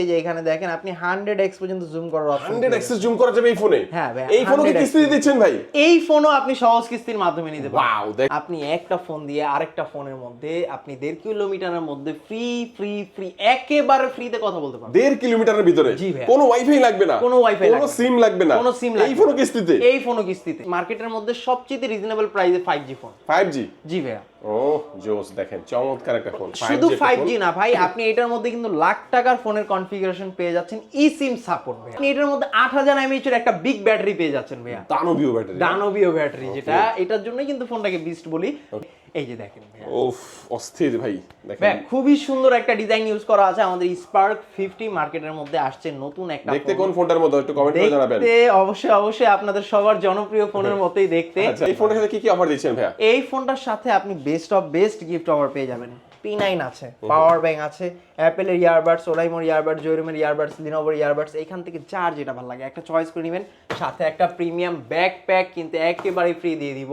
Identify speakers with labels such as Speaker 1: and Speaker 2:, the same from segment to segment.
Speaker 1: এই যে এখানে দেখেন আপনি 100x পর্যন্ত জুম করার অপশন
Speaker 2: 100x জুম করা যাবে এই ফোনে?
Speaker 1: হ্যাঁ ভাই,
Speaker 2: এই ফোনে কি
Speaker 1: 100x
Speaker 2: কিস্তি দিচ্ছেন ভাই?
Speaker 1: এই ফোনও আপনি সহজ কিস্তির মাধ্যমে নিতে পারবেন।
Speaker 2: ওয়াও,
Speaker 1: আপনি একটা ফোন দিয়ে আরেকটা ফোনের মধ্যে আপনি 1.5 কিলোমিটারের মধ্যে ফ্রি ফ্রি ফ্রি একেবারে ফ্রিতে কথা বলতে পারবেন।
Speaker 2: 1.5 কিলোমিটারের ভিতরে
Speaker 1: জি ভাই।
Speaker 2: কোনো ওয়াইফাই লাগবে না,
Speaker 1: কোনো ওয়াইফাই
Speaker 2: কোনো
Speaker 1: লাগবে না,
Speaker 2: সিম লাগবে না,
Speaker 1: কোনো সিম লাগবে
Speaker 2: এই
Speaker 1: না।
Speaker 2: ফোনও কিস্তিতে?
Speaker 1: এই ফোনও কিস্তিতে। মার্কেটের মধ্যে সবচেয়ে রিজনেবল প্রাইসে 5G ফোন।
Speaker 2: 5G?
Speaker 1: জি ভাইয়া।
Speaker 2: ও জোস, দেখেন চমৎকার একটা ফোন।
Speaker 1: শুধু
Speaker 2: 5G
Speaker 1: 5G না ভাই, আপনি এটার মধ্যে কিন্তু লাখ টাকার ফোনের কনফিগারেশন পেয়ে যাচ্ছেন, ই সিম সাপোর্ট ভাই। আপনি এটার মধ্যে 8000 mAh এর একটা বিগ ব্যাটারি পেয়ে যাচ্ছেন ভাইয়া।
Speaker 2: দানবীয় ব্যাটারি।
Speaker 1: দানবীয় ব্যাটারি, যেটা এটার জন্যই কিন্তু ফোনটাকে বিস্ট বলি। এই যে দেখেন ভাইয়া,
Speaker 2: ওফ অস্থির ভাই, দেখেন
Speaker 1: ভাই খুবই সুন্দর একটা ডিজাইন ইউজ করা আছে। আমাদের স্পার্ক 50 মার্কেটের মধ্যে আসছে নতুন একটা
Speaker 2: দেখতে
Speaker 1: ফোন।
Speaker 2: কোন ফোনটার মতো একটু কমেন্ট করে জানাবেন।
Speaker 1: দেখতে অবশ্যই অবশ্যই আপনাদের সবার জনপ্রিয় ফোনের মতোই দেখতে।
Speaker 2: আচ্ছা, এই ফোনের সাথে কি কি অফার দিচ্ছেন ভাইয়া?
Speaker 1: এই ফোনটার সাথে আপনি best of best gift offer পেয়ে যাবেন। P9 আছে, পাওয়ার ব্যাংক আছে, অ্যাপেলের ইয়ারবাডস, ওরাইমোর ইয়ারবাডস, জোরিমের ইয়ারবাডস, লিনোভোর ইয়ারবাডস, এইখান থেকে যার যেটা ভালো লাগে একটা চয়েস করে নেবেন। সাথে একটা প্রিমিয়াম ব্যাকপ্যাক কিন্তু একেবারে ফ্রি দিয়ে দিব।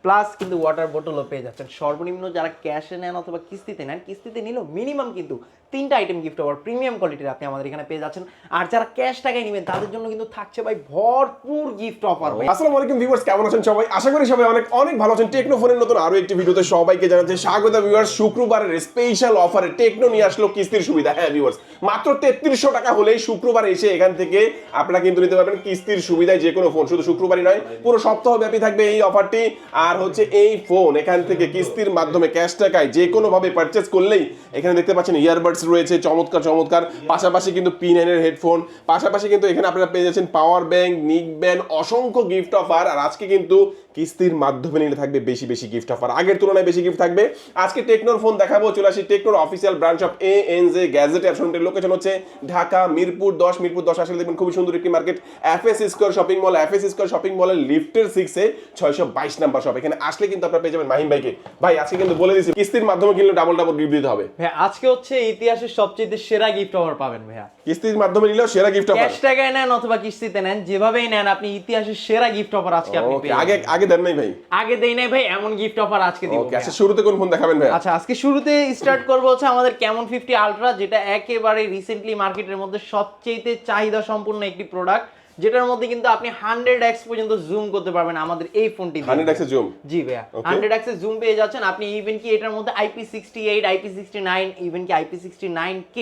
Speaker 1: প্লাস কিন্তু ওয়াটার বোতলও পেয়ে যাচ্ছেন। সর্বনিম্ন যারা ক্যাশে নেন অথবা কিস্তিতে নেন, কিস্তিতে নিলেও মিনিমাম কিন্তু 3টা আইটেম গিফট অফার প্রিমিয়াম কোয়ালিটির আপনি আমাদের এখানে পেয়ে যাচ্ছেন। আর যারা ক্যাশ টাকায় নেবেন তাদের জন্য কিন্তু থাকছে ভাই ভরপুর গিফট অফার ভাই।
Speaker 2: আসসালামু আলাইকুম ভিউয়ার্স, কেমন আছেন সবাই? আশা করি সবাই অনেক অনেক ভালো আছেন। টেকনো ফোনের নতুন আরো একটি ভিডিওতে সবাইকে জানাচ্ছি স্বাগত ভিউয়ার্স। শুক্রবারের স্পেশাল অফারে টেকনো নিয়ে আসলো কিস্তির সুবিধা। হ্যাঁ ভিউয়ার্স, মাত্র 3300 টাকা হলেই শুক্রবার এসে এখান থেকে আপনারা কিন্তু নিতে পারবেন কিস্তির সুবিধায় যে কোনো ফোন। শুধু শুক্রবারই নয়, পুরো সপ্তাহ ব্যাপী থাকবে এই অফারটি। আর হচ্ছে এই ফোন এখান থেকে কিস্তির মাধ্যমে ক্যাশ টাকায় যে কোনো ভাবে পারচেজ করলেই এখানে দেখতে পাচ্ছেন ইয়ারবাডস রয়েছে চমৎকার চমৎকার, পাশাপাশি কিন্তু P9 এর হেডফোন, পাশাপাশি কিন্তু এখানে আপনারা পেয়ে যাচ্ছেন পাওয়ার ব্যাংক, নিক ব্যান্ড, অসংখ্য গিফট অফার। আর আজকে কিন্তু কিস্তির মাধ্যমে নিলে থাকবে বেশি বেশি গিফট অফার, আগের তুলনায় বেশি গিফট থাকবে। আজকে টেকনোর ফোন দেখাবো। চলে আসি টেকনোর official branch of ANZ gadget শোরুমটির লোকেশন হচ্ছে ঢাকা মিরপুর 10 আসলে দেখবেন খুবই সুন্দর একটি market, FS square shopping mall. FS square shopping মলের লিফটের 6 এ 622 নাম্বার শপ। এখানে আসলে কিন্তু আপনারা পেয়ে যাবেন মাহিম ভাইকে। ভাই আজকে কিন্তু বলে দিয়েছি কিস্তির মাধ্যমে কিনলে ডাবল ডাবল গিফট দিতে হবে।
Speaker 1: ভাই আজকে হচ্ছে ইতিহাসের সবচেয়ে সেরা গিফট অফার পাবেন ভাইয়া।
Speaker 2: কিস্তির মাধ্যমে নিলেও সেরা গিফট অফার।
Speaker 1: ক্যাশ টাকায় নেন অথবা কিস্তিতে নেন, যেভাবেই নেন আপনি ইতিহাসের সেরা গিফট অফার আজকে আপনি পেয়ে যাবেন।
Speaker 2: আগে দেন নাই ভাই?
Speaker 1: আগে দেই নাই ভাই, এমন গিফট অফার আজকে দিব।
Speaker 2: ওকে, আচ্ছা শুরুতে কোন ফোন দেখাবেন ভাই?
Speaker 1: আচ্ছা, আজকে শুরুতে স্টার্ট করব হচ্ছে আমাদের ক্যামন 50 আলট্রা, যেটা একেবারে রিসেন্টলি মার্কেটের মধ্যে সবচেয়ে চাহিদা সম্পূর্ণ একটি প্রোডাক্ট, যেটার মধ্যে কিন্তু আপনি 100x পর্যন্ত জুম করতে পারবেন আমাদের এই ফোনটি দিয়ে।
Speaker 2: 100x এর জুম?
Speaker 1: জি ভাইয়া, 100x এর জুম পেয়ে যাচ্ছেন আপনি। ইভেন কি এটার মধ্যে IP68, IP69, ইভেন কি IP69K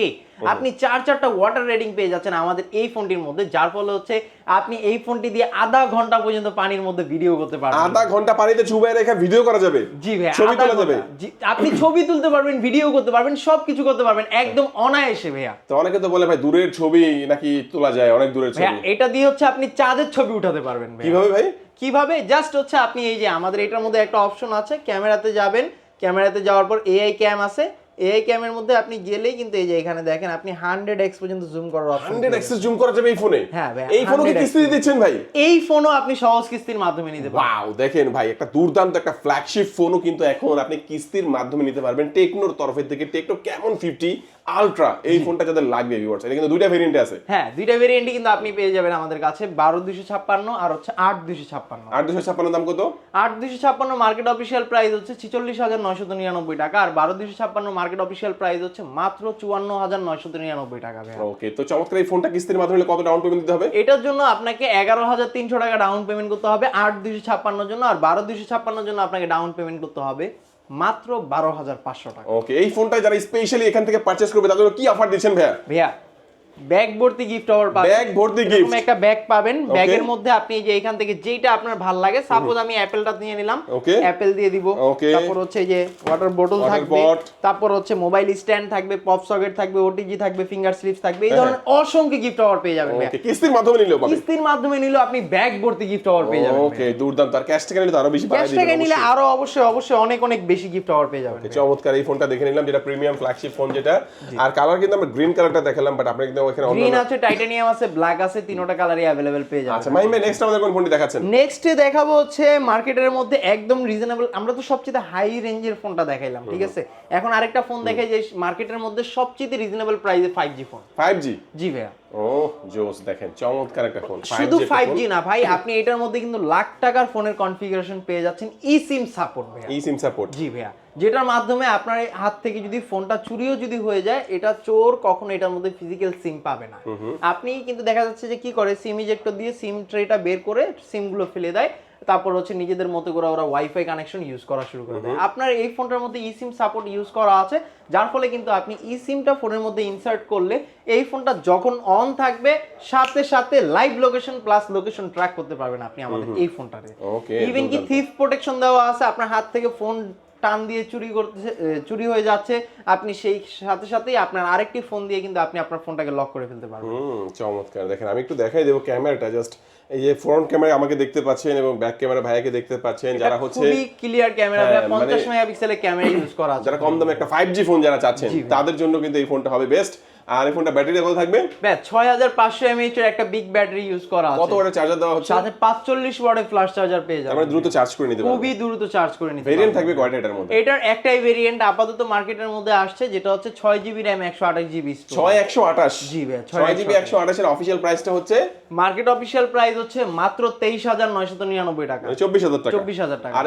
Speaker 1: আপনি চারটা ওয়াটার রেটিং পেয়ে যাচ্ছেন আমাদের এই ফোনটির মধ্যে, যার ফলে হচ্ছে আপনি এই ফোনটি দিয়ে আধা ঘন্টা পর্যন্ত পানির মধ্যে ভিডিও করতে পারবেন।
Speaker 2: আধা ঘন্টা পানিতে চুবাই রেখে ভিডিও করা যাবে?
Speaker 1: জি ভাই,
Speaker 2: ছবি তোলা যাবে?
Speaker 1: জি, আপনি ছবি তুলতে পারবেন, ভিডিও করতে পারবেন, সবকিছু করতে পারবেন একদম অনায়াসে ভাইয়া।
Speaker 2: তো অনেকে তো বলে ভাই দূরের ছবি নাকি তোলা যায়, অনেক দূরের ছবি।
Speaker 1: ভাইয়া এটা দিয়ে হচ্ছে আপনি চাঁদের ছবি উঠাতে পারবেন ভাইয়া।
Speaker 2: কিভাবে ভাই?
Speaker 1: কিভাবে? জাস্ট হচ্ছে আপনি এই যে আমাদের এটার মধ্যে একটা অপশন আছে, ক্যামেরাতে যাবেন, ক্যামেরাতে যাওয়ার পর AI ক্যাম আছে, AI ক্যামের মধ্যে আপনি গেলেই কিন্তু এই যে এখানে দেখেন আপনি 100x পর্যন্ত জুম করার অপশন।
Speaker 2: 100x জুম করা যাবে এই ফোনে?
Speaker 1: হ্যাঁ ভাই,
Speaker 2: এই ফোনে কি কিস্তি দিচ্ছেন ভাই?
Speaker 1: এই ফোনও আপনি সহজ কিস্তির মাধ্যমে নিতে পারবেন।
Speaker 2: ওয়াও, দেখেন ভাই একটা দুর্দান্ত একটা ফ্ল্যাগশিপ ফোনও কিন্তু এখন আপনি কিস্তির মাধ্যমে নিতে পারবেন টেকনোর তরফের থেকে। টেকনো ক্যামন 50 আলট্রা, এই ফোনটা যাদের লাগবে ভিউয়ার্স, এটা কিন্তু দুইটা ভেরিয়েন্টে আছে।
Speaker 1: হ্যাঁ, দুইটা ভেরিয়েন্টই কিন্তু আপনি পেয়ে যাবেন আমাদের কাছে, 12256 আর হচ্ছে 8256।
Speaker 2: 8256 দাম কত?
Speaker 1: 8256 মার্কেট অফিশিয়াল প্রাইস হচ্ছে 46999 টাকা, আর 12256 মার্কেট অফিশিয়াল প্রাইস হচ্ছে মাত্র 54999 টাকা ভাই।
Speaker 2: ওকে, তো চমৎকার এই ফোনটা কিস্তির মাধ্যমে নিলে কত ডাউন পেমেন্ট দিতে হবে?
Speaker 1: এটার জন্য আপনাকে 11300 টাকা ডাউন পেমেন্ট করতে হবে 8256 জন্য, আর 12256 জন্য আপনাকে ডাউন পেমেন্ট করতে হবে মাত্র 12500 টাকা।
Speaker 2: ওকে, এই ফোনটা যারা স্পেশালি এখান থেকে পারচেজ করবে তাদের জন্য কি অফার দিচ্ছেন ভাইয়া?
Speaker 1: ভাইয়া ব্যাগ ভর্তি গিফট অফার পাবেন।
Speaker 2: ব্যাগ ভর্তি গিফট?
Speaker 1: এরকম একটা ব্যাগ পাবেন, ব্যাগের মধ্যে আপনি এই যে এখান থেকে যেটা আপনার ভালো লাগে, সাপোজ আমি অ্যাপেলটা নিয়ে নিলাম, অ্যাপেল দিয়ে দিব। তারপর হচ্ছে এই যে ওয়াটার বোতল থাকবে, তারপর হচ্ছে মোবাইল স্ট্যান্ড থাকবে, পপ সকেট থাকবে, OTG থাকবে, ফিঙ্গার স্লিপস থাকবে, এই ধরনের অসংখ্য গিফট অফার পেয়ে যাবেন ভাইয়া।
Speaker 2: কিস্তির মাধ্যমে নিলেও পাবেন?
Speaker 1: কিস্তির মাধ্যমে নিলেও আপনি ব্যাগ ভর্তি গিফট অফার পেয়ে যাবেন।
Speaker 2: ওকে, দুর্দান্ত। আর ক্যাশ টাকা নিলে তো আরো বেশি বাড়ায়
Speaker 1: ক্যাশ
Speaker 2: দিবেন।
Speaker 1: টাকা নিলে আরো অবশ্যই অনেক অনেক বেশি গিফট অফার পেয়ে যাবেন।
Speaker 2: চমৎকার এই ফোনটা দেখে নিলাম, যেটা প্রিমিয়াম ফ্ল্যাগশিপ ফোন যেটা। আর কালার কিন্তু আমরা গ্রিন কালারটা দেখালাম, বাট আপনি কিন্তু এখানে
Speaker 1: গ্রিন আছে, টাইটানিয়াম আছে, ব্ল্যাক আছে, তিনটা কালারই अवेलेबल পেয়ে যাবেন।
Speaker 2: আচ্ছা মাহিম ভাই, নেক্সট আমাদের কোন ফোনটি দেখাচ্ছেন?
Speaker 1: নেক্সট দেখাবো হচ্ছে মার্কেটের মধ্যে একদম রিজনেবল, আমরা তো সবচেয়ে হাই রেঞ্জের ফোনটা দেখাইলাম, ঠিক আছে? এখন আরেকটা ফোন দেখাই যে মার্কেটের মধ্যে সবচেয়ে রিজনেবল প্রাইসে 5G ফোন।
Speaker 2: 5G?
Speaker 1: জি ভাইয়া।
Speaker 2: ও জোস, দেখেন চমৎকার একটা ফোন।
Speaker 1: শুধু 5G না ভাই, আপনি এটার মধ্যে কিন্তু লাখ টাকার ফোনের কনফিগারেশন পেয়ে যাচ্ছেন ই সিম সাপোর্ট ভাইয়া।
Speaker 2: ই সিম সাপোর্ট।
Speaker 1: জি ভাইয়া, যেটার মাধ্যমে আপনার এই হাত থেকে যদি ফোনটা চুরিও যদি হয়ে যায়, এটা চোর কখনো এটার মধ্যে ফিজিক্যাল সিম পাবে না। আপনি কিন্তু দেখা যাচ্ছে যে কি করে, সিম ইজেক্টর দিয়ে সিম ট্রেটা বের করে সিমগুলো ফেলে দেয়, তারপর হচ্ছে নিজেদের মতো করে ওরা ওয়াইফাই কানেকশন ইউজ করা শুরু করে দেয়। আপনার এই ফোনটার মধ্যে ই সিম সাপোর্ট ইউজ করা আছে, যার ফলে কিন্তু আপনি ই সিমটা ফোনের মধ্যে ইনসার্ট করলে এই ফোনটা যখন অন থাকবে সাথে সাথে live location plus location track করতে পারবেন আপনি আমাদের এই ফোনটাতে।
Speaker 2: ওকে,
Speaker 1: ইভেন কি থিফ প্রোটেকশন দেওয়া আছে, আপনার হাত থেকে ফোন টান দিয়ে চুরি হয়ে যাচ্ছে, আপনি সেই সাথে সাথেই আপনার আরেকটি ফোন দিয়ে কিন্তু আপনি আপনার ফোনটাকে লক করে ফেলতে পারবেন।
Speaker 2: চমৎকার। দেখেন আমি একটু দেখাই দেবো ক্যামেরাটা, জাস্ট এই যে ফ্রন্ট ক্যামেরা আমাকে দেখতে পাচ্ছেন এবং ব্যাক ক্যামেরা ভাইয়াকে দেখতে পাচ্ছেন, যারা হচ্ছে
Speaker 1: খুবই ক্লিয়ার ক্যামেরা,
Speaker 2: হ্যাঁ,
Speaker 1: 50 মেগাপিক্সেলের ক্যামেরা ইউজ করা আছে।
Speaker 2: যারা কম দামে একটা 5G ফোন যারা চাচ্ছেন তাদের জন্য কিন্তু এই ফোনটা হবে বেস্ট। আর এই ফোনটা ব্যাটারি কত থাকবে?
Speaker 1: 6500 mAh এর একটা বিগ ব্যাটারি ইউজ করা আছে।
Speaker 2: কত ওয়াটের চার্জার দেওয়া হচ্ছে?
Speaker 1: সাথে 45 ওয়াটের ফ্ল্যাশ চার্জার পেয়ে যাবেন।
Speaker 2: আমরা দ্রুত চার্জ করে নিতে পারবো।
Speaker 1: খুবই দ্রুত চার্জ করে নিতে
Speaker 2: ভেরিয়েন্ট
Speaker 1: পারবেন।
Speaker 2: থাকবে কয়টা এটার মধ্যে?
Speaker 1: এটার একটাই ভেরিয়েন্ট আপাতত মার্কেটের মধ্যে আসছে, যেটা হচ্ছে 6GB RAM 128GB স্টোরেজ।
Speaker 2: 6128
Speaker 1: জি ভাই,
Speaker 2: 6GB 128 এর অফিশিয়াল প্রাইসটা হচ্ছে,
Speaker 1: মার্কেট অফিশিয়াল প্রাইস হচ্ছে মাত্র 23999 টাকা,
Speaker 2: 24000 টাকা।
Speaker 1: 24000 টাকা।
Speaker 2: আর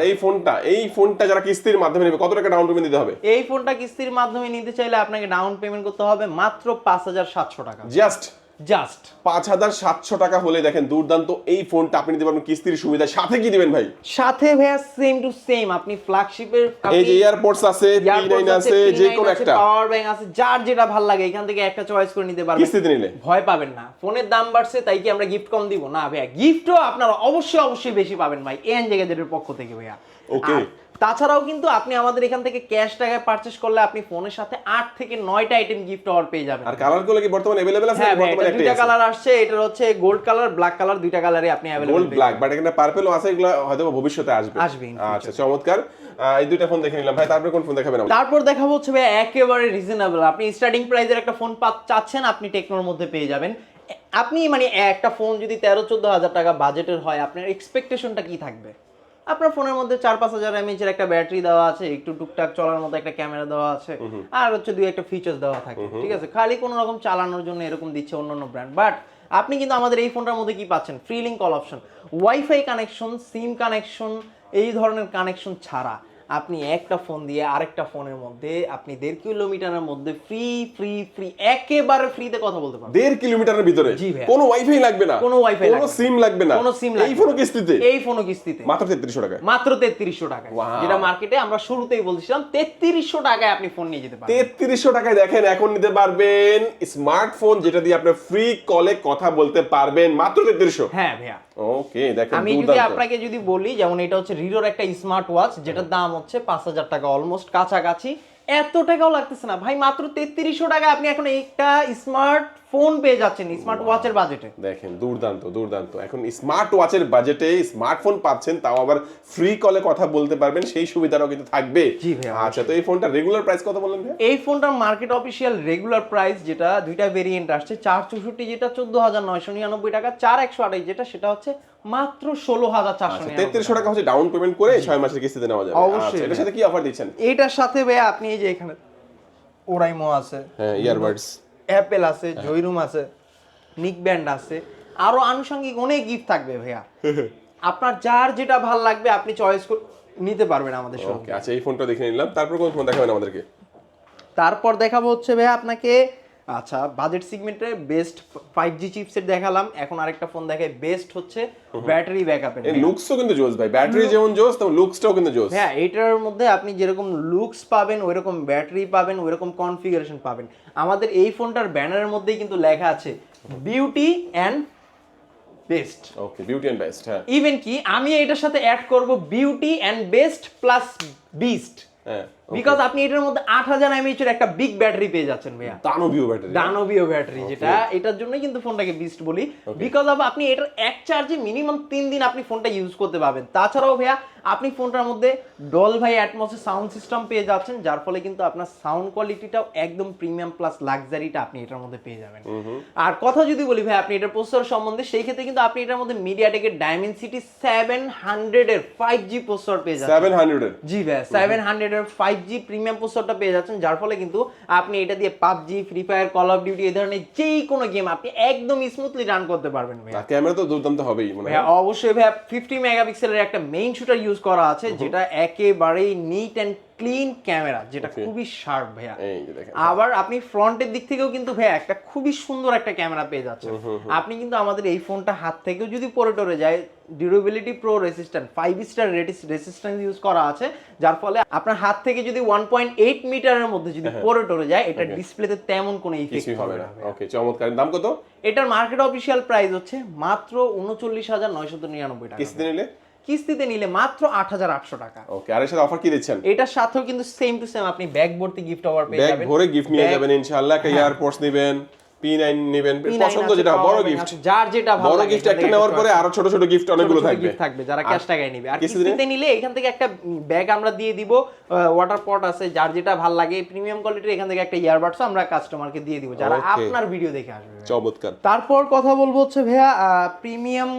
Speaker 2: এই ফোনটা যারা কিস্তির মাধ্যমে নেবে কত টাকা ডাউন পেমেন্ট দিতে হবে?
Speaker 1: এই ফোনটা কিস্তির মাধ্যমে নিতে চাইলে আপনাকে ডাউন পেমেন্ট করতে হবে মাত্র 5700 টাকা।
Speaker 2: জাস্ট
Speaker 1: জাস্ট
Speaker 2: 5700 টাকা হলে দেখেন দুর্দান্ত এই ফোনটা আপনি নিতে পারবেন কিস্তির সুবিধা। সাথে কি দিবেন ভাই?
Speaker 1: সাথে ভাইয়া সেম টু সেম আপনি ফ্ল্যাগশিপের
Speaker 2: এই যে এয়ারপোর্টস আছে, P9 আছে, যে কোনো একটা
Speaker 1: পাওয়ার ব্যাংক আছে, যার যেটা ভালো লাগে এখান থেকে একটা চয়েস করে নিতে পারবেন।
Speaker 2: কিস্তিতে নিলে
Speaker 1: ভয় পাবেন না, ফোনের দাম বাড়ছে তাই কি আমরা গিফট কম দিব? না ভাইয়া, গিফটও আপনারা অবশ্যই বেশি পাবেন ভাই এন জায়গাদের পক্ষ থেকে ভাইয়া।
Speaker 2: ওকে।
Speaker 1: তাছাড়াও কিন্তু আপনি আমাদের এখান থেকে ক্যাশ টাকায় পারচেজ করলে আপনি ফোনের সাথে 8 থেকে 9টা আইটেম গিফট অফার পেয়ে যাবেন।
Speaker 2: আর কালারগুলো কি বর্তমানে अवेलेबल আছে?
Speaker 1: হ্যাঁ,
Speaker 2: বর্তমানে একটাই
Speaker 1: দুইটা
Speaker 2: আছে।
Speaker 1: কালার আসছে, এটা হচ্ছে গোল্ড কালার, ব্ল্যাক কালার, দুইটা কালারই আপনি अवेलेबल
Speaker 2: গোল্ড ব্ল্যাক, বাট এখানে পার্পলও আছে, এগুলো হয়তো ভবিষ্যতে আসবে।
Speaker 1: in
Speaker 2: আচ্ছা চমৎকার। এই দুইটা ফোন দেখে নিলাম ভাই, তারপরে কোন ফোন দেখাবেন আমাদের?
Speaker 1: তারপর দেখাবো হচ্ছে ভাই একেবারে রিজনেবল, আপনি স্টার্টিং প্রাইসের একটা ফোন চাচ্ছেন, আপনি টেকনোর মধ্যে পেয়ে যাবেন। আপনি মানে একটা ফোন যদি 13-14 হাজার টাকা বাজেটের হয়, আপনার এক্সপেকটেশনটা কি থাকবে? আপনার ফোনের মধ্যে 4-5 হাজার mAh এর একটা ব্যাটারি দেওয়া আছে, একটু টুকটাক চলার মতো একটা ক্যামেরা দেওয়া আছে, আর হচ্ছে দুই একটা ফিচার্স দেওয়া থাকে, ঠিক আছে, খালি কোনো রকম চালানোর জন্য এরকম দিচ্ছে অন্যান্য ব্র্যান্ড। বাট আপনি কিন্তু আমাদের এই ফোনটার মধ্যে কি পাচ্ছেন? Free link call option, wifi connection, SIM connection, এই ধরনের কানেকশন ছাড়া আপনি একটা ফোন দিয়ে আরেকটা ফোনের মধ্যে আপনি 1.5 কিলোমিটারের মধ্যে ফ্রি একেবারে ফ্রিতে কথা বলতে পারবেন।
Speaker 2: 1.5 কিলোমিটারের ভিতরে
Speaker 1: জি ভাই,
Speaker 2: কোনো ওয়াইফাই লাগবে না,
Speaker 1: কোনো ওয়াইফাই লাগবে
Speaker 2: কোনো
Speaker 1: না,
Speaker 2: সিম লাগবে না,
Speaker 1: কোনো সিম লাগবে
Speaker 2: এই ফোনও কিস্তিতে,
Speaker 1: এই ফোনও কিস্তিতে
Speaker 2: মাত্র 3300 টাকা।
Speaker 1: মাত্র 3300 টাকায়, যেটা মার্কেটে আমরা শুরুতেই বলছিলাম 3300 টাকায় আপনি ফোন নিয়ে যেতে পারবেন।
Speaker 2: 3300 টাকায় দেখেন এখন নিতে পারবেন স্মার্টফোন, যেটা দিয়ে আপনি ফ্রি কলে কথা বলতে পারবেন মাত্র 3300।
Speaker 1: হ্যাঁ ভাইয়া,
Speaker 2: ওকে দেখেন
Speaker 1: আমি যদি আপনাকে যদি বলি, যেমন এটা হচ্ছে রিডোর একটা স্মার্ট ওয়াচ, যেটার দাম হচ্ছে 5000 টাকা, অলমোস্ট কাছাকাছি, এত টাকাও লাগতেছে না ভাই, মাত্র 3300 টাকায় আপনি এখন একটা স্মার্ট ফোন পেয়ে যাচ্ছেন স্মার্ট ওয়াচের বাজেটে।
Speaker 2: দেখেন দুর্দান্ত এখন স্মার্ট ওয়াচের বাজেটে স্মার্টফোন পাচ্ছেন, তাও আবার ফ্রি কলে কথা বলতে পারবেন, সেই সুবিধাটাও কিন্তু থাকবে।
Speaker 1: জি ভাইয়া।
Speaker 2: আচ্ছা, তো এই ফোনটা রেগুলার প্রাইস কত বললেন ভাই?
Speaker 1: এই ফোনটার মার্কেট অফিসিয়াল রেগুলার প্রাইস, যেটা দুইটা ভেরিয়েন্ট আসছে, 464 যেটা 14999 টাকা, 4128 যেটা সেটা হচ্ছে মাত্র 16499।
Speaker 2: 3300 টাকা হচ্ছে ডাউন পেমেন্ট করে 6 মাসের কিস্তিতে নেওয়া যাবে।
Speaker 1: অবশ্যই।
Speaker 2: আচ্ছা, এটার সাথে কি অফার দিচ্ছেন?
Speaker 1: এটার সাথে ভাইয়া আপনি এই যে এখানে ওরাইমো আছে,
Speaker 2: হ্যাঁ, ইয়ারবাডস,
Speaker 1: অ্যাপেল আছে, জয়রুম আছে, নিক ব্যান্ড আছে, আরো আনুষঙ্গিক অনেক গিফট থাকবে ভাইয়া। আপনার যার যেটা ভালো লাগবে আপনি চয়েস নিতে পারবেন আমাদের সাথে।
Speaker 2: ওকে, আচ্ছা এই ফোনটা দেখে নিলাম, তারপর কোন ফোন দেখাবেন আমাদেরকে?
Speaker 1: তারপর দেখাবো হচ্ছে ভাইয়া আপনাকে, আচ্ছা বাজেট সেগমেন্টে বেস্ট 5G চিপসেট দেখালাম, এখন আরেকটা ফোন দেখাই বেস্ট হচ্ছে ব্যাটারি ব্যাকআপের।
Speaker 2: এই লুকসও কিন্তু জোস ভাই, ব্যাটারি যেমন জোস তেমন লুকসটাও কিন্তু জোস।
Speaker 1: হ্যাঁ, এটার মধ্যে আপনি যেরকম লুকস পাবেন, ওইরকম ব্যাটারি পাবেন, ওইরকম কনফিগারেশন পাবেন। আমাদের এই ফোনটার ব্যানারের মধ্যেই কিন্তু লেখা আছে beauty and best.
Speaker 2: Okay, beauty and best. হ্যাঁ,
Speaker 1: ইভেন কি আমি এটার সাথে অ্যাড করব beauty and best plus beast,
Speaker 2: হ্যাঁ,
Speaker 1: বিকজ আপনি এটার মধ্যে 8000 mAh এর একটা বিগ ব্যাটারি পেয়ে যাচ্ছেন ভাইয়া,
Speaker 2: দানবীয় ব্যাটারি,
Speaker 1: দানবীয় ব্যাটারি, যেটা এটার জন্যই কিন্তু ফোনটাকে বিস্ট বলি, বিকজ আপনি এটার এক চার্জে মিনিমাম 3 দিন আপনি ফোনটা ইউজ করতে পারবেন। তাছাড়াও ভাইয়া আপনি ফোনটার মধ্যে ডলভাই অ্যাটমসের সাউন্ড সিস্টেম পেয়ে যাচ্ছেন, যার ফলে কিন্তু আপনার সাউন্ড কোয়ালিটিটাও একদম প্রিমিয়াম প্লাস লাক্সারিটা আপনি এটার মধ্যে পেয়ে যাবেন। আর কথা যদি বলি ভাই আপনি এটার প্রসেসর সম্বন্ধে, সেই ক্ষেত্রে কিন্তু আপনি এটার মধ্যে মিডিয়াটেকের ডাইমেনসিটি 700 এর 5G প্রসেসর পেয়ে যাচ্ছেন।
Speaker 2: 700 এর?
Speaker 1: জি ভাই, 700 এর 5G 5G প্রিমিয়াম প্রসেসরটা পেয়ে যাচ্ছেন, যার ফলে কিন্তু আপনি এটা দিয়ে PUBG, free fire, call of duty এই ধরনের যেই কোনো গেম আপনি একদম স্মুথলি রান করতে পারবেন ভাইয়া।
Speaker 2: ক্যামেরা তো দুর্দান্ত হবেই মনে হয়।
Speaker 1: ভাইয়া অবশ্যই ভাইয়া 50 মেগাপিক্সেলের একটা মেইন শুটার ইউজ করা আছে, যেটা একেবারেই নিট অ্যান্ড ক্লিন ক্যামেরা, যেটা খুবই শার্প ভাইয়া।
Speaker 2: এই যে দেখেন,
Speaker 1: আবার আপনি ফ্রন্টের দিক থেকেও কিন্তু ভাইয়া একটা খুবই সুন্দর একটা ক্যামেরা পেয়ে যাচ্ছেন। আপনি কিন্তু আমাদের এই ফোনটা হাত থেকেও যদি পড়ে টরে যায়, durability pro resistant 5 star resistance use করা আছে, যার ফলে আপনার হাত থেকে যদি 1.8 মিটারের মধ্যে যদি পড়ে টরে যায়, এটা ডিসপ্লেতে তেমন কোনো ইফেক্ট হবে না।
Speaker 2: ওকে, চমৎকার। দাম কত?
Speaker 1: এটার মার্কেট অফিসিয়াল প্রাইস হচ্ছে মাত্র 39,999 টাকা।
Speaker 2: কিস্তিতে নিলে?
Speaker 1: কিস্তিতে নিলে মাত্র 8,800 টাকা।
Speaker 2: ওকে, আর এর সাথে অফার কি দিচ্ছেন?
Speaker 1: এটার সাথেও কিন্তু সেম টু সেম আপনি ব্যাগ ভর্তি গিফট অফার পেয়ে
Speaker 2: ব্যাগ
Speaker 1: যাবেন।
Speaker 2: ভরে গিফট নিয়ে যাবেন ইনশাআল্লাহ। একটা ইয়ারপডস নেবেন, P9 নেবেন, পছন্দ যেটা, বড় গিফট,
Speaker 1: যার যেটা ভালো
Speaker 2: বড়
Speaker 1: লাগে।
Speaker 2: গিফট একটা নেওয়ার পরে আরো ছোট ছোট গিফট অনেকগুলো থাকবে
Speaker 1: যারা ক্যাশ টাকায় নেবে। আর কিস্তিতে নিলে এখান থেকে একটা ব্যাগ আমরা দিয়ে দিব, ওয়াটার পট আছে, যার যেটা ভালো লাগে প্রিমিয়াম কোয়ালিটির, এখান থেকে একটা ইয়ারবাডস আমরা কাস্টমারকে দিয়ে দিব যারা আপনার ভিডিও দেখে আসবে।
Speaker 2: চমৎকার।
Speaker 1: তারপর কথা বলবো হচ্ছে ভাইয়া প্রিমিয়াম,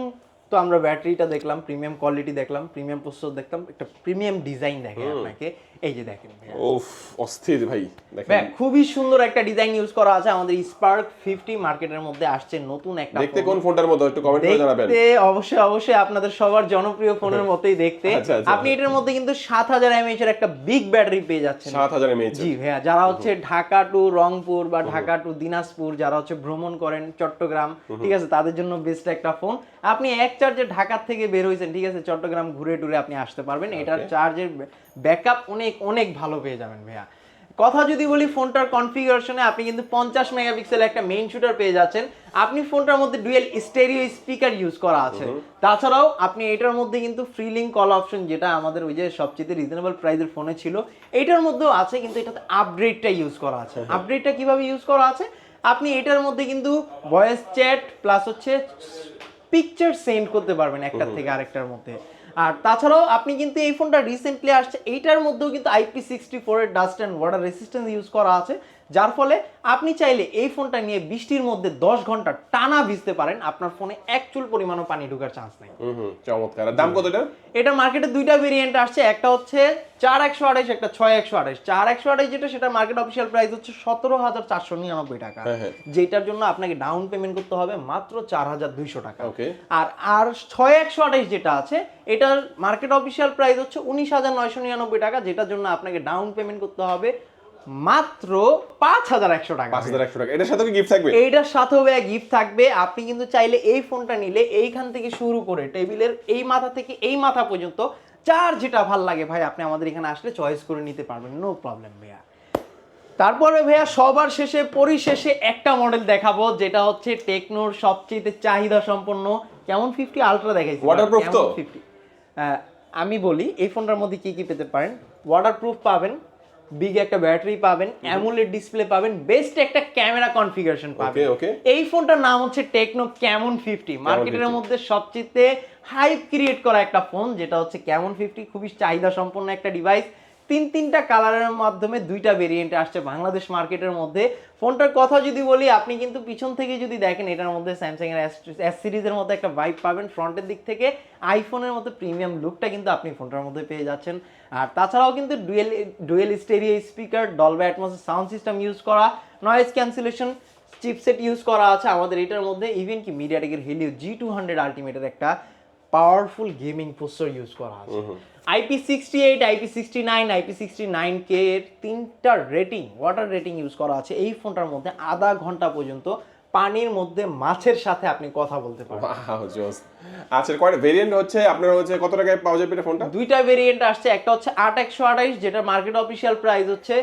Speaker 1: তো আমরা ব্যাটারিটা দেখলাম, প্রিমিয়াম কোয়ালিটি দেখলাম, প্রিমিয়াম প্রসেসর দেখলাম, একটা প্রিমিয়াম ডিজাইন দেখে আপনাকে, এই যে দেখেন ভাইয়া,
Speaker 2: ওফ অস্থির ভাই, দেখেন
Speaker 1: ভাই খুবই সুন্দর একটা ডিজাইন ইউজ করা আছে। আমাদের স্পার্ক 50 মার্কেটের মধ্যে আসছে নতুন একটা
Speaker 2: দেখতে কোন ফোনটার মতো একটু কমেন্ট করে জানাবেন।
Speaker 1: দেখতে অবশ্যই আপনাদের সবার জনপ্রিয় ফোনের মতোই দেখতে। আপনি এটার মধ্যে কিন্তু 7000 mAh এর একটা বিগ ব্যাটারি পেয়ে যাচ্ছেন।
Speaker 2: 7000 mAh?
Speaker 1: জি ভাইয়া, যারা হচ্ছে ঢাকা টু রংপুর বা ঢাকা টু দিনাজপুর, যারা হচ্ছে ভ্রমণ করেন চট্টগ্রাম, ঠিক আছে, তাদের জন্য বেস্ট একটা ফোন। আপনি এক চার্জে ঢাকা থেকে বের হইছেন, ঠিক আছে, চট্টগ্রাম ঘুরে টুরে আপনি আসতে পারবেন। এটার চার্জের ব্যাকআপ অনেক ভালো পেয়ে যাবেন ভাইয়া। কথা যদি বলি ফোনটার কনফিগারেশনে, আপনি কিন্তু 50 মেগাপিক্সেল একটা মেইন শুটার পেয়ে যাচ্ছেন। আপনি ফোনটার মধ্যে ডুয়েল স্টেরিও স্পিকার ইউজ করা আছে। তাছাড়াও আপনি এটার মধ্যে কিন্তু ফ্রি লিঙ্ক কল অপশন, যেটা আমাদের ওই যে সবচেয়ে রিজনেবল প্রাইসের ফোনে ছিল, এটার মধ্যেও আছে, কিন্তু এটাতে আপডেটটা ইউজ করা আছে। আপডেটটা কিভাবে ইউজ করা আছে, আপনি এটার মধ্যে কিন্তু ভয়েস চ্যাট প্লাস হচ্ছে পিকচার সেন্ড করতে পারবেন একটার থেকে আরেকটার মধ্যে। আর তাছাড়াও আপনি কিন্তু এই ফোনটা রিসেন্টলি আসছে, এইটার মধ্যেও কিন্তু IP64 এর dust and water resistance use করা আছে, যার ফলে আপনি চাইলে এই ফোনটা নিয়ে বৃষ্টির মধ্যে 10 ঘন্টা টানা ভিজতে পারেন, আপনার ফোনে এক চুল পরিমাণও পানি ঢোকার চান্স নেই।
Speaker 2: চমৎকার। দাম কত এটা?
Speaker 1: এটা মার্কেটে দুইটা ভেরিয়েন্ট আসছে, একটা হচ্ছে 4128, একটা 6128। 4128 যেটা, সেটা মার্কেট অফিসিয়াল প্রাইস হচ্ছে 17,499 টাকা, যেটার জন্য আপনাকে ডাউন পেমেন্ট করতে হবে মাত্র 4,200 টাকা। আর 6128 যেটা আছে, এটার মার্কেট অফিসিয়াল প্রাইস হচ্ছে 19,999 টাকা, যেটার জন্য আপনাকে ডাউন পেমেন্ট করতে হবে মাত্র 5,100 টাকা।
Speaker 2: 5,100 টাকা। এটার সাথে কি গিফট থাকবে?
Speaker 1: এইটার সাথেও গিফট থাকবে। আপনি কিন্তু চাইলে এই ফোনটা নিলে এইখান থেকে শুরু করে টেবিলের এই মাথা থেকে এই মাথা পর্যন্ত যার যেটা ভাল লাগে ভাই, আপনি আমাদের এখানে আসলে চয়েস করে নিতে পারবেন, নো প্রবলেম ভাইয়া। তারপরে ভাইয়া সবার শেষে পরিশেষে একটা মডেল দেখাবো, যেটা হচ্ছে টেকনোর সবচেয়ে চাহিদা সম্পন্ন কেমন 50 আলট্রা দেখাইছি।
Speaker 2: ওয়াটারপ্রুফ তো?
Speaker 1: আমি বলি এই ফোনটার মধ্যে কি কি পেতে পারেন। ওয়াটারপ্রুফ পাবেন, বিগ একটা ব্যাটারি পাবেন, অ্যামোলেড ডিসপ্লে পাবেন, বেস্ট একটা ক্যামেরা কনফিগারেশন পাবেন। এই ফোনটার নাম হচ্ছে টেকনো ক্যামন 50, মার্কেটের মধ্যে সবচেয়ে হাইপ ক্রিয়েট করা একটা ফোন, যেটা হচ্ছে ক্যামন 50। খুবই চাহিদা সম্পন্ন একটা ডিভাইস। তিনটা কালারের মাধ্যমে দুইটা ভেরিয়েন্টে আসছে বাংলাদেশ মার্কেটের মধ্যে। ফোনটার কথা যদি বলি, আপনি কিন্তু পিছন থেকে যদি দেখেন, এটার মধ্যে স্যামসাং এর S সিরিজের মধ্যে একটা ভাইব পাবেন। ফ্রন্টের দিক থেকে আইফোনের মতো প্রিমিয়াম লুকটা কিন্তু আপনি ফোনটার মধ্যে পেয়ে যাচ্ছেন। আর তাছাড়াও কিন্তু dual stereo speaker, Dolby atoms sound system use করা, নয়েজ ক্যান্সেলেশন চিপসেট ইউজ করা আছে আমাদের এটার মধ্যে। ইভেন কি মিডিয়াটেকের হেলিও G200 আলটিমেটের একটা পাওয়ারফুল গেমিং প্রসেসর ইউজ করা আছে। IP68, IP69, IP69K এর তিনটা রেটিং, ওয়াটার রেটিং ইউজ করা আছে এই ফোনটার মধ্যে। আধা ঘন্টা পর্যন্ত পানির মধ্যে মাছের সাথে আপনি কথা বলতে পারবেন।
Speaker 2: আচ্ছা, কয়টা ভেরিয়েন্ট হচ্ছে আপনার, হচ্ছে কত টাকায় পাওয়া যাবে এটা ফোনটা?
Speaker 1: দুইটা ভেরিয়েন্ট আসছে, একটা হচ্ছে 8128, যেটা মার্কেট অফিসিয়াল প্রাইস হচ্ছে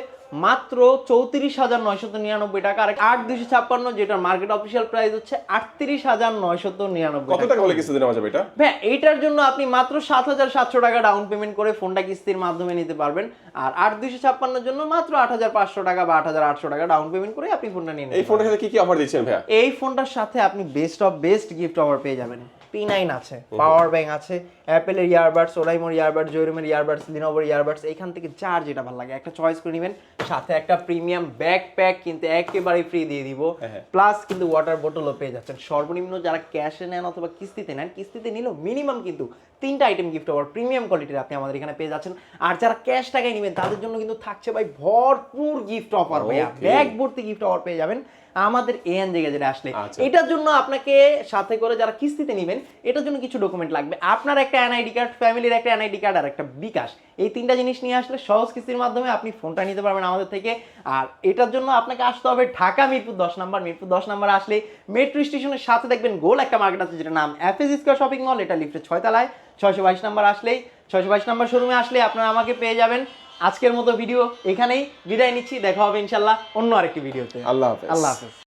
Speaker 1: মাত্র 34,999 টাকা, আর 8256, যেটা মার্কেট অফিসিয়াল প্রাইস হচ্ছে 38,999
Speaker 2: টাকা। কত টাকা হলে কিস্তিতে নেওয়া যাবে এটা?
Speaker 1: ভাই এইটার জন্য আপনি মাত্র 7,700 টাকা ডাউন পেমেন্ট করে ফোনটা কিস্তির মাধ্যমে নিতে পারবেন। আর 8256 এর জন্য মাত্র 8,500 টাকা বা 8,800 টাকা ডাউন পেমেন্ট করে আপনি ফোনটা নিয়ে নেবেন।
Speaker 2: এই ফোনের সাথে কি কি অফার দিচ্ছেন ভাইয়া?
Speaker 1: এই ফোনটার সাথে আপনি best of best gift offer পেয়ে যাবেন। P9 আছে, পাওয়ার ব্যাংক আছে, অ্যাপেলের ইয়ারবাডস, ওরাইমোর ইয়ারবাডস, জয়রুমের ইয়ারবাডস, লিনোভোর ইয়ারবাডস, এইখান থেকে যার যেটা ভালো লাগে একটা চয়েস করে নেবেন। সাথে একটা প্রিমিয়াম ব্যাকপ্যাক কিন্তু একেবারে ফ্রি দিয়ে দিব, প্লাস কিন্তু ওয়াটার বোতলও পেয়ে যাচ্ছেন। সর্বনিম্ন যারা ক্যাশে নেন অথবা কিস্তিতে নেন, কিস্তিতে নিলেও মিনিমাম কিন্তু 3টা আইটেম গিফট ওভার প্রিমিয়াম কোয়ালিটির আপনি আমাদের এখানে পেয়ে যাচ্ছেন। আর যারা ক্যাশ টাকায় নেবেন তাদের জন্য কিন্তু থাকছে ভাই ভরপুর গিফট অফার, ভাইয়া ব্যাগ ভর্তি গিফট অফার পেয়ে যাবেন আমাদের এএন জায়গায় আসলে। এটার জন্য আপনাকে সাথে করে যারা কিস্তিতে নেবেন এটার জন্য কিছু ডকুমেন্ট লাগবে, আপনার একটা এনআইডি কার্ড, ফ্যামিলির একটা এনআইডি কার্ড আর একটা বিকাশ। এই 3টা জিনিস নিয়ে আসলে সহজ কিস্তির মাধ্যমে আপনি ফোনটা নিতে পারবেন আমাদের থেকে। আর এটার জন্য আপনাকে আসতে হবে ঢাকা মিরপুর 10 নম্বর। মিরপুর 10 নম্বর আসলে মেট্রো স্টেশনের সাথে দেখবেন গোল একটা মার্কেট আছে যেটা নাম এফএস স্কয়ার শপিং মল, এটা লিফটের 6 তলায়। 622 নম্বর আসলেই, 622 নম্বর শোরুমে আসলে আপনারা আমাকে পেয়ে যাবেন। আজকের মতো ভিডিও এখানেই বিদায় নিচ্ছি, দেখা হবে ইনশাল্লাহ অন্য আরেকটি ভিডিওতে।
Speaker 2: আল্লাহ হাফেজ।
Speaker 1: আল্লাহ হাফেজ।